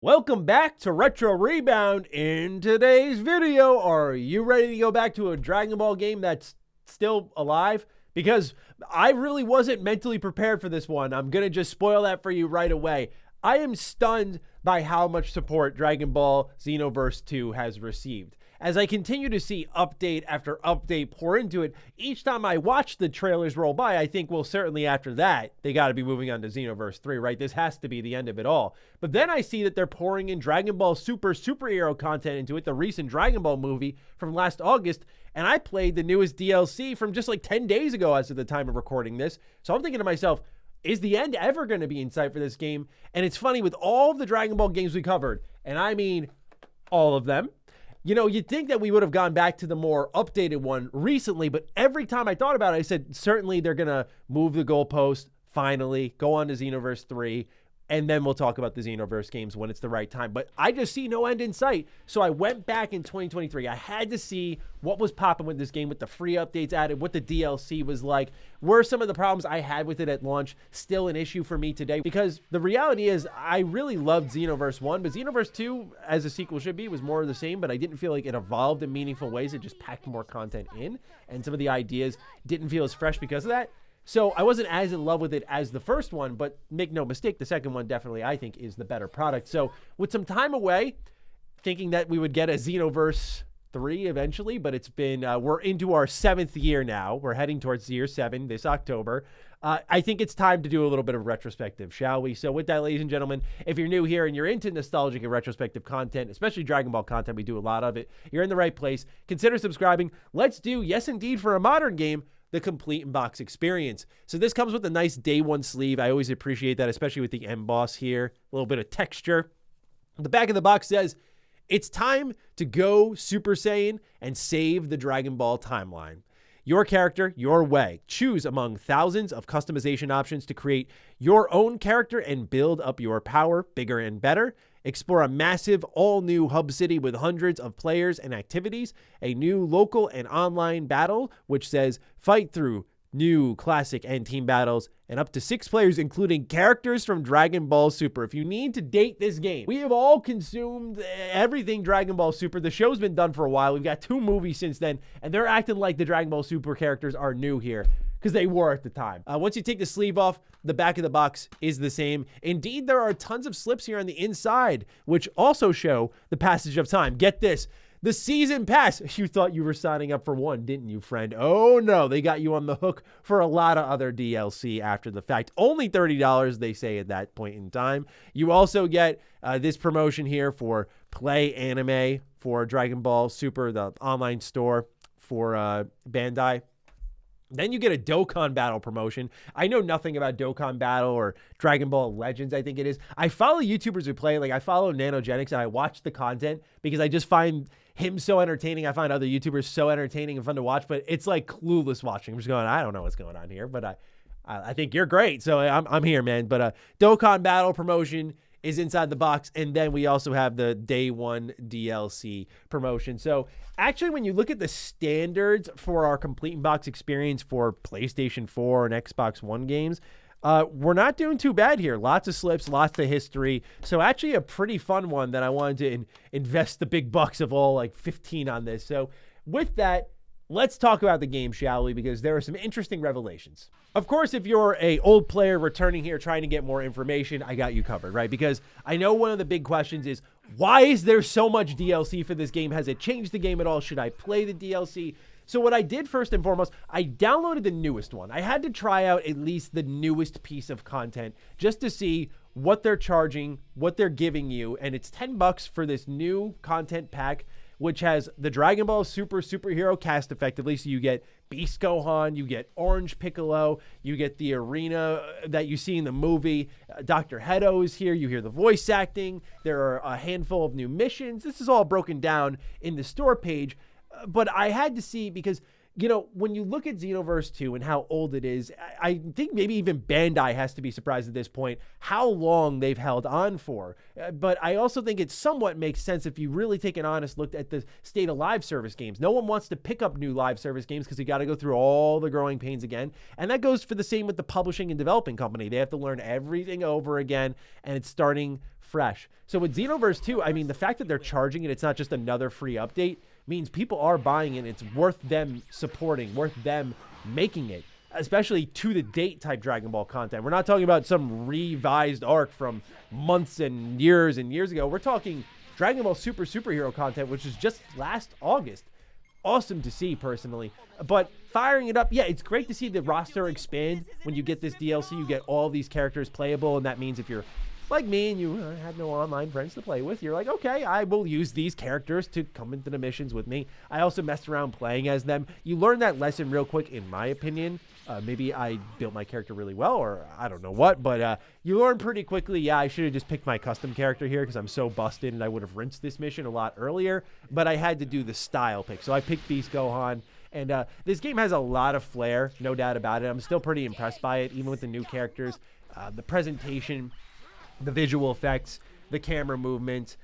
Welcome back to Retro Rebound. In today's video, are you ready to go back to a Dragon Ball game that's still alive? Because I really wasn't mentally prepared for this one. I'm going to just spoil that for you right away. I am stunned by how much support Dragon Ball Xenoverse 2 has received. As I continue to see update after update pour into it, each time I watch the trailers roll by, I think, well, certainly after that, they got to be moving on to Xenoverse 3, right? This has to be the end of it all. But then I see that they're pouring in Dragon Ball Super superhero content into it, the recent Dragon Ball movie from last August, and I played the newest DLC from just like 10 days ago as of the time of recording this. So I'm thinking to myself, is the end ever going to be in sight for this game? And it's funny, with all of the Dragon Ball games we covered, and I mean all of them, you know, you'd think that we would have gone back to the more updated one recently, but every time I thought about it, I said, certainly they're going to move the goalpost, finally, go on to Xenoverse 3, and then we'll talk about the Xenoverse games when it's the right time. But I just see no end in sight. So I went back in 2023. I had to see what was popping with this game, with the free updates added, what the DLC was like. Were some of the problems I had with it at launch still an issue for me today? Because the reality is I really loved Xenoverse 1, but Xenoverse 2, as a sequel should be, was more of the same, but I didn't feel like it evolved in meaningful ways. It just packed more content in, and some of the ideas didn't feel as fresh because of that. So I wasn't as in love with it as the first one, but make no mistake, the second one definitely, I think, is the better product. So with some time away, thinking that we would get a Xenoverse 3 eventually, but it's been, we're into our 7th year now. We're heading towards year 7 this October. I think it's time to do a little bit of retrospective, shall we? So with that, ladies and gentlemen, if you're new here and you're into nostalgic and retrospective content, especially Dragon Ball content, we do a lot of it, you're in the right place. Consider subscribing. Let's do, yes indeed, for a modern game, the complete in-box experience. So this comes with a nice day one sleeve. I always appreciate that, especially with the emboss here. A little bit of texture. The back of the box says, it's time to go Super Saiyan and save the Dragon Ball timeline. Your character, your way. Choose among thousands of customization options to create your own character and build up your power bigger and better. Explore a massive, all-new hub city with hundreds of players and activities, a new local and online battle, which says fight through new classic and team battles, and up to 6 players, including characters from Dragon Ball Super. If you need to date this game, we have all consumed everything Dragon Ball Super. The show's been done for a while. We've got 2 movies since then, and they're acting like the Dragon Ball Super characters are new here, because they were at the time. Once you take the sleeve off, the back of the box is the same. Indeed, there are tons of slips here on the inside, which also show the passage of time. Get this. The season pass. You thought you were signing up for one, didn't you, friend? Oh, no. They got you on the hook for a lot of other DLC after the fact. Only $30, they say, at that point in time. You also get this promotion here for Play Anime for Dragon Ball Super, the online store for Bandai. Then you get a Dokkan Battle promotion. I know nothing about Dokkan Battle or Dragon Ball Legends, I think it is. I follow YouTubers who play, like I follow Nanogenics, and I watch the content because I just find him so entertaining. I find other YouTubers so entertaining and fun to watch, but it's like clueless watching. I'm just going, I don't know what's going on here, but I think you're great. So I'm here, man. But Dokkan Battle promotion is inside the box, and then we also have the day one DLC promotion. So actually, when you look at the standards for our complete in-box experience for PlayStation 4 and Xbox One games, we're not doing too bad here. Lots of slips, lots of history. So actually a pretty fun one that I wanted to invest the big bucks of all, like 15 on this. So with that, let's talk about the game, shall we? Because there are some interesting revelations. Of course, if you're a old player returning here trying to get more information, I got you covered, right? Because I know one of the big questions is, why is there so much DLC for this game? Has it changed the game at all? Should I play the DLC? So what I did first and foremost, I downloaded the newest one. I had to try out at least the newest piece of content just to see what they're charging, what they're giving you. And it's $10 for this new content pack, which has the Dragon Ball Super superhero cast effectively. So you get Beast Gohan, you get Orange Piccolo, you get the arena that you see in the movie. Dr. Hedo is here. You hear the voice acting. There are a handful of new missions. This is all broken down in the store page. But I had to see, because when you look at Xenoverse 2 and how old it is, I think maybe even Bandai has to be surprised at this point how long they've held on for. But I also think it somewhat makes sense if you really take an honest look at the state of live service games. No one wants to pick up new live service games because you got to go through all the growing pains again. And that goes for the same with the publishing and developing company. They have to learn everything over again, and it's starting fresh. So with Xenoverse 2, I mean, the fact that they're charging it, it's not just another free update, means people are buying it. It's worth them supporting, worth them making it, especially to the date type Dragon Ball content. We're not talking about some revised arc from months and years ago. We're talking Dragon Ball Superhero content, which is just last August. Awesome to see, personally. But firing it up, yeah, it's great to see the roster expand. When you get this DLC, you get all these characters playable, and that means if you're like me and you had no online friends to play with, you're like, okay, I will use these characters to come into the missions with me. I also messed around playing as them. You learn that lesson real quick, in my opinion. Maybe I built my character really well, or I don't know what, but you learn pretty quickly, yeah, I should have just picked my custom character here because I'm so busted and I would have rinsed this mission a lot earlier, but I had to do the style pick. So I picked Beast Gohan, and this game has a lot of flair, no doubt about it. I'm still pretty impressed by it, even with the new characters. The presentation, the visual effects, the camera movement,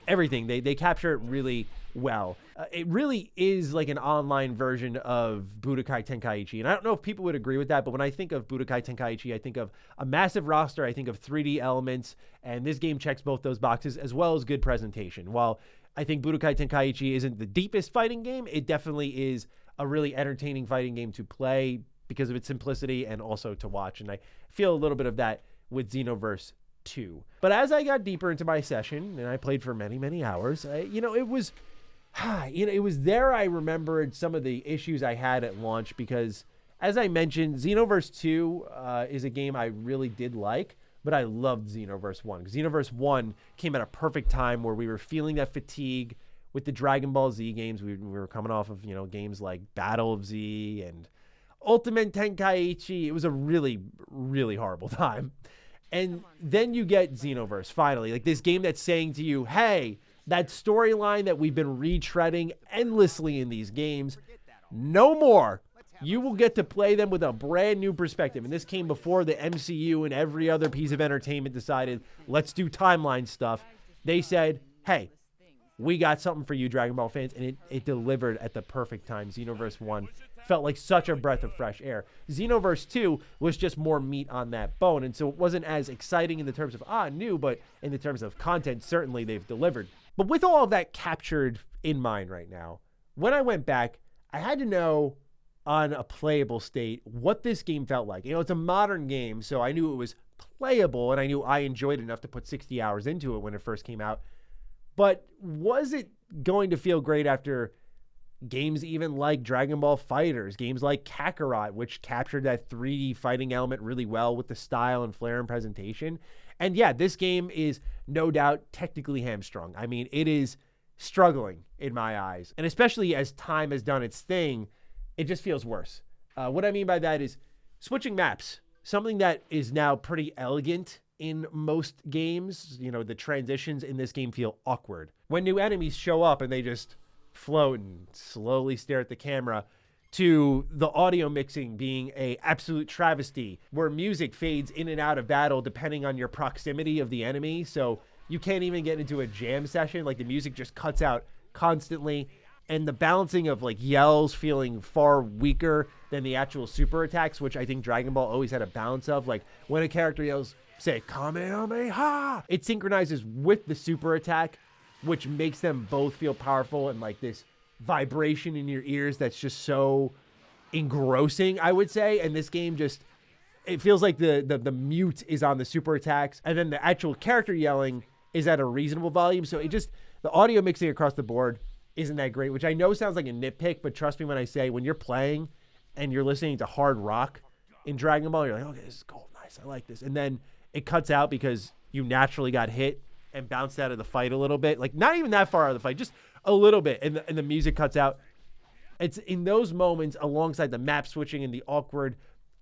everything. They capture it really well. It really is like an online version of Budokai Tenkaichi. And I don't know if people would agree with that, but when I think of Budokai Tenkaichi, I think of a massive roster, I think of 3D elements, and this game checks both those boxes, as well as good presentation. While I think Budokai Tenkaichi isn't the deepest fighting game, it definitely is a really entertaining fighting game to play because of its simplicity and also to watch. And I feel a little bit of that with Xenoverse 2. But as I got deeper into my session, and I played for many hours, it was there I remembered some of the issues I had at launch, because as I mentioned, Xenoverse 2 is a game I really did like, but I loved Xenoverse 1. Xenoverse 1 came at a perfect time where we were feeling that fatigue with the Dragon Ball Z games. We were coming off of, games like Battle of Z and Ultimate Tenkaichi. It was a really, really horrible time. And then you get Xenoverse, finally. Like this game that's saying to you, hey, that storyline that we've been retreading endlessly in these games, no more. You will get to play them with a brand new perspective. And this came before the MCU and every other piece of entertainment decided, let's do timeline stuff. They said, hey, we got something for you, Dragon Ball fans, and it delivered at the perfect time. Xenoverse 1 felt like such a breath of fresh air. Xenoverse 2 was just more meat on that bone, and so it wasn't as exciting in the terms of, new, but in the terms of content, certainly they've delivered. But with all of that captured in mind right now, when I went back, I had to know on a playable state what this game felt like. It's a modern game, so I knew it was playable, and I knew I enjoyed it enough to put 60 hours into it when it first came out. But was it going to feel great after games even like Dragon Ball FighterZ, games like Kakarot, which captured that 3D fighting element really well with the style and flair and presentation? And yeah, this game is no doubt technically hamstrung. I mean, it is struggling in my eyes. And especially as time has done its thing, it just feels worse. What I mean by that is switching maps, something that is now pretty elegant in most games. The transitions in this game feel awkward. When new enemies show up and they just float and slowly stare at the camera, to the audio mixing being a absolute travesty, where music fades in and out of battle depending on your proximity of the enemy. So you can't even get into a jam session. Like the music just cuts out constantly. And the balancing of like yells feeling far weaker than the actual super attacks, which I think Dragon Ball always had a balance of. Like when a character yells, say, Kamehameha, it synchronizes with the super attack, which makes them both feel powerful and like this vibration in your ears that's just so engrossing, I would say. And this game just, it feels like the mute is on the super attacks, and then the actual character yelling is at a reasonable volume. So it just, the audio mixing across the board isn't that great, which I know sounds like a nitpick, but trust me when I say, when you're playing and you're listening to hard rock in Dragon Ball, you're like, okay, this is cool, nice, I like this. And then it cuts out because you naturally got hit and bounced out of the fight a little bit. Like not even that far out of the fight, just a little bit. And the music cuts out. It's in those moments, alongside the map switching and the awkward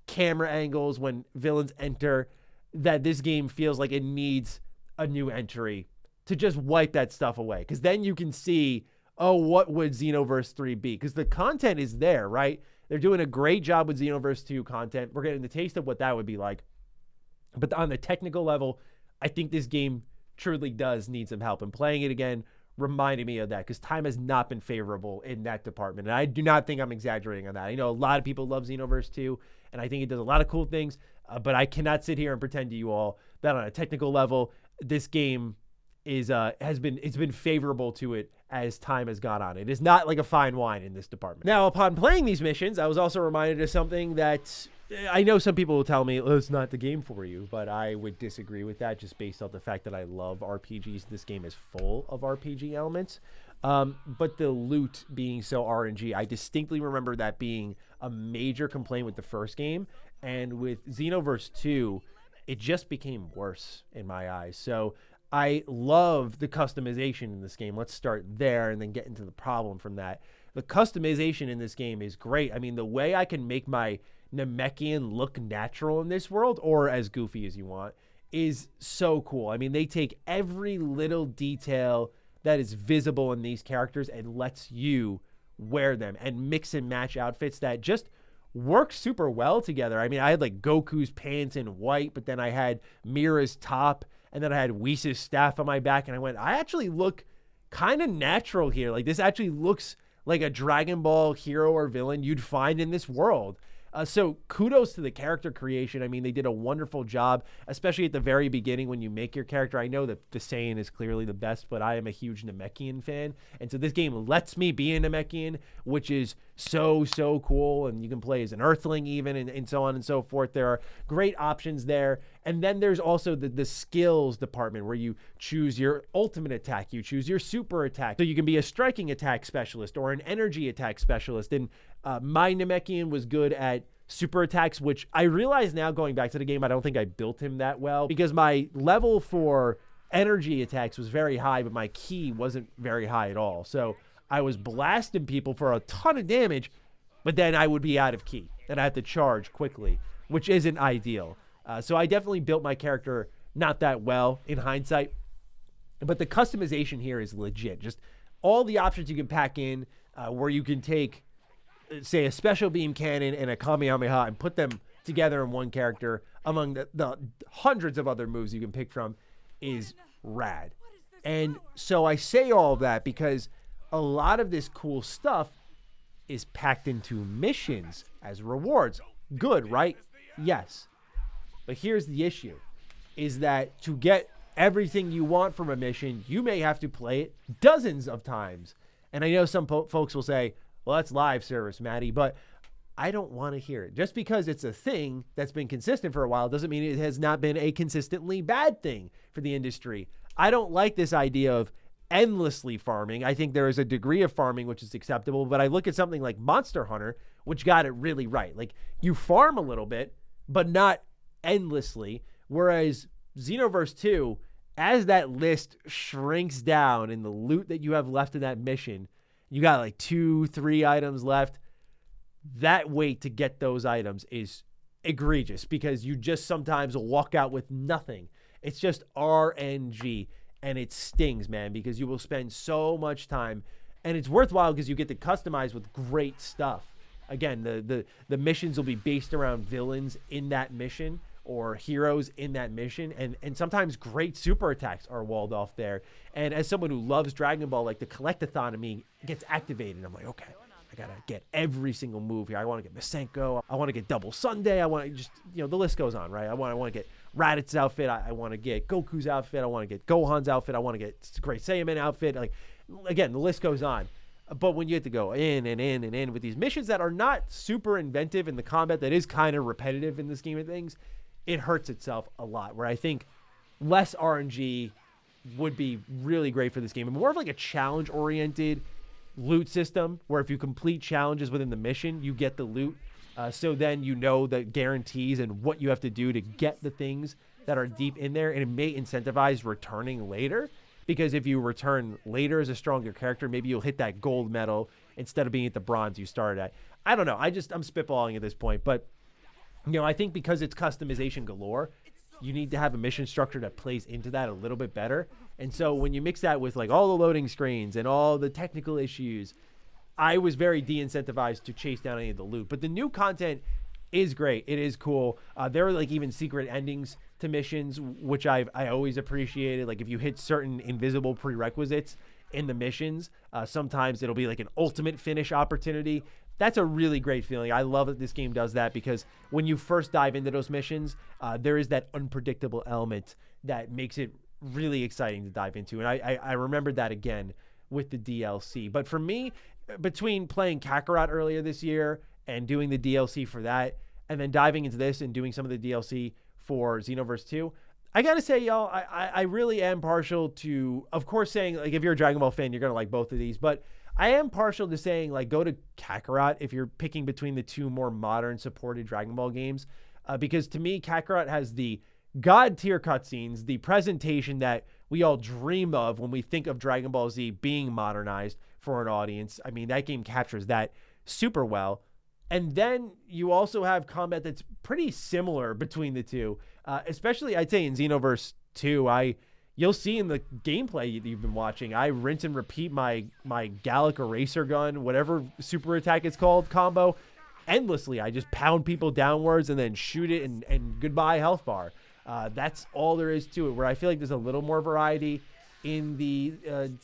camera angles when villains enter, that this game feels like it needs a new entry to just wipe that stuff away. Because then you can see, oh, what would Xenoverse 3 be? Because the content is there, right? They're doing a great job with Xenoverse 2 content. We're getting the taste of what that would be like. But on the technical level, I think this game truly does need some help. And playing it again reminded me of that, because time has not been favorable in that department. And I do not think I'm exaggerating on that. I know a lot of people love Xenoverse 2, and I think it does a lot of cool things. But I cannot sit here and pretend to you all that on a technical level, this game is it's been favorable to it as time has gone on. It is not like a fine wine in this department. Now, upon playing these missions, I was also reminded of something that I know some people will tell me, oh, it's not the game for you, but I would disagree with that just based off the fact that I love RPGs. This game is full of RPG elements. But the loot being so RNG, I distinctly remember that being a major complaint with the first game. And with Xenoverse 2, it just became worse in my eyes. So I love the customization in this game. Let's start there and then get into the problem from that. The customization in this game is great. I mean, the way I can make my Namekian look natural in this world, or as goofy as you want, is so cool. I mean, they take every little detail that is visible in these characters and lets you wear them and mix and match outfits that just work super well together. I mean, I had like Goku's pants in white, but then I had Mira's top, and then I had Whis' staff on my back, and I went, I actually look kind of natural here. Like, this actually looks like a Dragon Ball hero or villain you'd find in this world. So kudos to the character creation. I mean, they did a wonderful job, especially at the very beginning when you make your character. I know that the Saiyan is clearly the best, but I am a huge Namekian fan. And so this game lets me be a Namekian, which is so cool. And you can play as an Earthling even, and so on and so forth. There are great options there. And then there's also the skills department where you choose your ultimate attack. You choose your super attack. So you can be a striking attack specialist or an energy attack specialist. And my Namekian was good at super attacks, which I realize now going back to the game, I don't think I built him that well, because my level for energy attacks was very high, but my ki wasn't very high at all. So I was blasting people for a ton of damage, but then I would be out of ki and I had to charge quickly, which isn't ideal. So I definitely built my character not that well in hindsight, but the customization here is legit. Just all the options you can pack in, where you can take, say, a special beam cannon and a Kamehameha and put them together in one character among the hundreds of other moves you can pick from, is rad. And so I say all of that because a lot of this cool stuff is packed into missions as rewards. Good, right? Yes. But here's the issue, is that to get everything you want from a mission, you may have to play it dozens of times. And I know some folks will say, well, that's live service, Maddie, but I don't want to hear it. Just because it's a thing that's been consistent for a while doesn't mean it has not been a consistently bad thing for the industry. I don't like this idea of endlessly farming. I think there is a degree of farming which is acceptable, but I look at something like Monster Hunter, which got it really right. Like, you farm a little bit, but not endlessly, whereas Xenoverse 2, as that list shrinks down in the loot that you have left in that mission, you got like 2-3 items left. That wait to get those items is egregious because you just sometimes walk out with nothing. It's just RNG, and it stings, man, because you will spend so much time, and it's worthwhile because you get to customize with great stuff. Again, the missions will be based around villains in that mission or heroes in that mission, and sometimes great super attacks are walled off there. And as someone who loves Dragon Ball, like, the collectathon in me gets activated. I'm like, okay, I gotta get every single move here. I want to get Masenko. I want to get Double Sunday. I want to just, the list goes on, right? I want to get Raditz outfit. I want to get Goku's outfit. I want to get Gohan's outfit. I want to get Great Saiyaman outfit. Like, again, the list goes on. But when you have to go in and in and in with these missions that are not super inventive, in the combat that is kind of repetitive in the scheme of things, it hurts itself a lot, where I think less RNG would be really great for this game. And more of like a challenge-oriented loot system, where if you complete challenges within the mission, you get the loot. So then you know the guarantees and what you have to do to get the things that are deep in there. And it may incentivize returning later, because if you return later as a stronger character, maybe you'll hit that gold medal instead of being at the bronze you started at. I don't know. I'm spitballing at this point, but I think because it's customization galore, you need to have a mission structure that plays into that a little bit better. And so when you mix that with like all the loading screens and all the technical issues, I was very de-incentivized to chase down any of the loot. But the new content is great. It is cool. There are like even secret endings to missions, which I always appreciated. Like if you hit certain invisible prerequisites in the missions, sometimes it'll be like an ultimate finish opportunity. That's a really great feeling. I love that this game does that, because when you first dive into those missions, there is that unpredictable element that makes it really exciting to dive into. And I remembered that again with the DLC. But for me, between playing Kakarot earlier this year and doing the DLC for that, and then diving into this and doing some of the DLC for Xenoverse 2, I gotta say, y'all, I really am partial to, of course, saying, like, if you're a Dragon Ball fan, you're gonna like both of these, but I am partial to saying, like, go to Kakarot if you're picking between the two more modern supported Dragon Ball games, because to me, Kakarot has the god tier cutscenes, the presentation that we all dream of when we think of Dragon Ball Z being modernized for an audience. I mean, that game captures that super well. And then you also have combat that's pretty similar between the two, especially I'd say in Xenoverse 2. You'll see in the gameplay you've been watching, I rinse and repeat my Gallic Eraser gun, whatever super attack it's called, combo, endlessly. I just pound people downwards and then shoot it, and goodbye health bar. That's all there is to it, where I feel like there's a little more variety in the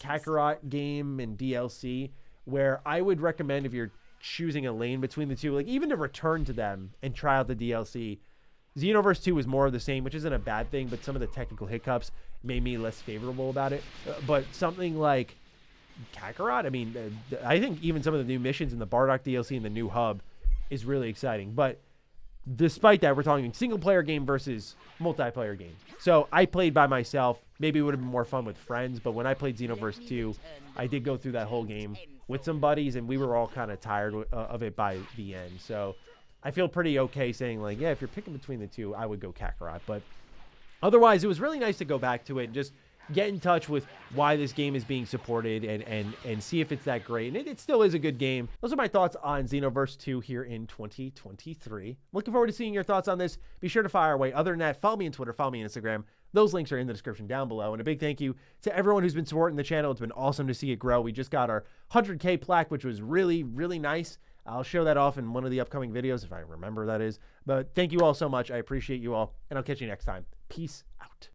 Kakarot game and DLC, where I would recommend, if you're choosing a lane between the two, like even to return to them and try out the DLC. Xenoverse 2 was more of the same, which isn't a bad thing, but some of the technical hiccups made me less favorable about it. But something like Kakarot, I mean, I think even some of the new missions in the Bardock DLC and the new hub is really exciting. But despite that, we're talking single-player game versus multiplayer game. So I played by myself. Maybe it would have been more fun with friends, but when I played Xenoverse 2, I did go through that whole game with some buddies, and we were all kind of tired of it by the end. So I feel pretty okay saying, like, yeah, if you're picking between the two, I would go Kakarot. But otherwise, it was really nice to go back to it and just get in touch with why this game is being supported and see if it's that great. And it still is a good game. Those are my thoughts on Xenoverse 2 here in 2023. Looking forward to seeing your thoughts on this. Be sure to fire away. Other than that, follow me on Twitter, follow me on Instagram. Those links are in the description down below. And a big thank you to everyone who's been supporting the channel. It's been awesome to see it grow. We just got our 100K plaque, which was really, really nice. I'll show that off in one of the upcoming videos, if I remember, that is. But thank you all so much. I appreciate you all, and I'll catch you next time. Peace out.